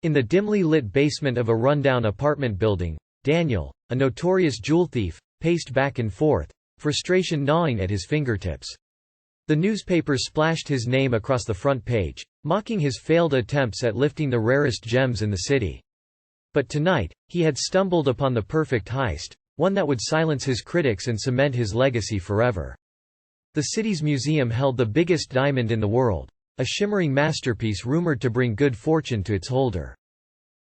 In the dimly lit basement of a rundown apartment building, Daniel, a notorious jewel thief, paced back and forth, frustration gnawing at his fingertips. The newspaper splashed his name across the front page, mocking his failed attempts at lifting the rarest gems in the city. But tonight, he had stumbled upon the perfect heist, one that would silence his critics and cement his legacy forever. The city's museum held the biggest diamond in the world, a shimmering masterpiece rumored to bring good fortune to its holder.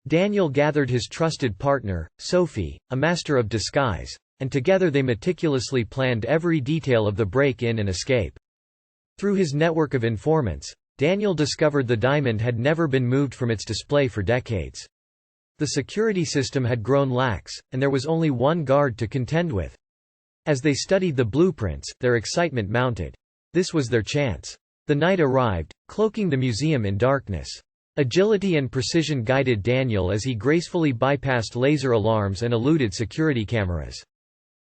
Daniel gathered his trusted partner, Sophie, a master of disguise, and together they meticulously planned every detail of the break-in and escape. Through his network of informants, Daniel discovered the diamond had never been moved from its display for decades. The security system had grown lax, and there was only one guard to contend with. As they studied the blueprints, their excitement mounted. This was their chance. The night arrived, cloaking the museum in darkness. Agility and precision guided Daniel as he gracefully bypassed laser alarms and eluded security cameras.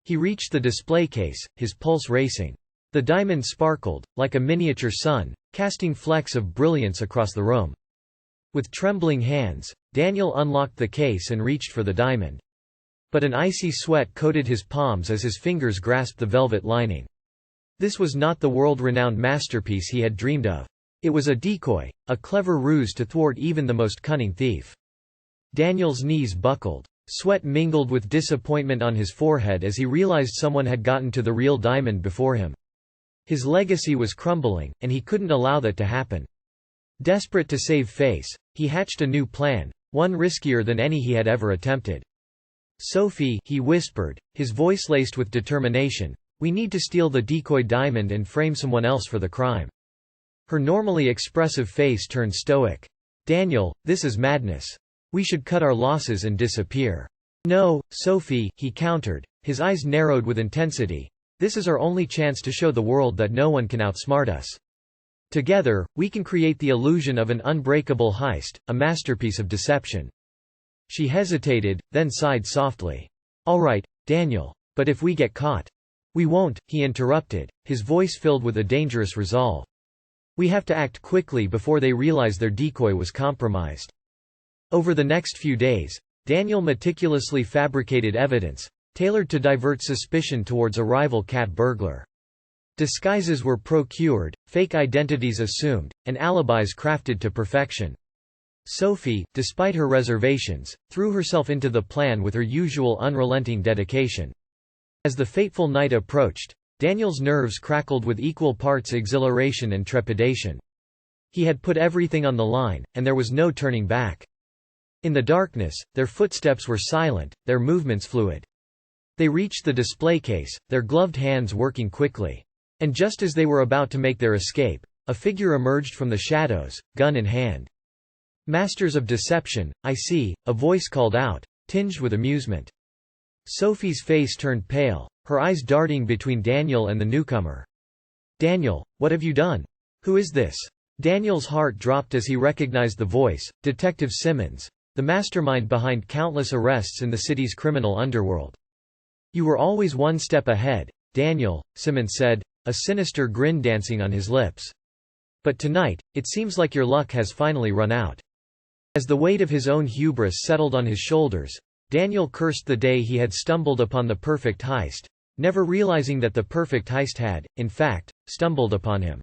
He reached the display case, his pulse racing. The diamond sparkled, like a miniature sun, casting flecks of brilliance across the room. With trembling hands, Daniel unlocked the case and reached for the diamond. But an icy sweat coated his palms as his fingers grasped the velvet lining. This was not the world-renowned masterpiece he had dreamed of. It was a decoy, a clever ruse to thwart even the most cunning thief. Daniel's knees buckled. Sweat mingled with disappointment on his forehead as he realized someone had gotten to the real diamond before him. His legacy was crumbling, and he couldn't allow that to happen. Desperate to save face, he hatched a new plan, one riskier than any he had ever attempted. "Sophie," he whispered, his voice laced with determination, "we need to steal the decoy diamond and frame someone else for the crime." Her normally expressive face turned stoic. "Daniel, this is madness. We should cut our losses and disappear." "No, Sophie," he countered, his eyes narrowed with intensity. "This is our only chance to show the world that no one can outsmart us. Together, we can create the illusion of an unbreakable heist, a masterpiece of deception." She hesitated, then sighed softly. "All right, Daniel. But if we get caught?" "We won't," he interrupted, his voice filled with a dangerous resolve. "We have to act quickly before they realize their decoy was compromised." Over the next few days, Daniel meticulously fabricated evidence, tailored to divert suspicion towards a rival cat burglar. Disguises were procured, fake identities assumed, and alibis crafted to perfection. Sophie, despite her reservations, threw herself into the plan with her usual unrelenting dedication. As the fateful night approached, Daniel's nerves crackled with equal parts exhilaration and trepidation. He had put everything on the line, and there was no turning back. In the darkness, their footsteps were silent, their movements fluid. They reached the display case, their gloved hands working quickly. And just as they were about to make their escape, a figure emerged from the shadows, gun in hand. "Masters of deception, I see," a voice called out, tinged with amusement. Sophie's face turned pale, her eyes darting between Daniel and the newcomer. "Daniel, what have you done? Who is this?" Daniel's heart dropped as he recognized the voice, Detective Simmons, the mastermind behind countless arrests in the city's criminal underworld. "You were always one step ahead, Daniel," Simmons said, a sinister grin dancing on his lips. "But tonight, it seems like your luck has finally run out." As the weight of his own hubris settled on his shoulders, Daniel cursed the day he had stumbled upon the perfect heist, never realizing that the perfect heist had, in fact, stumbled upon him.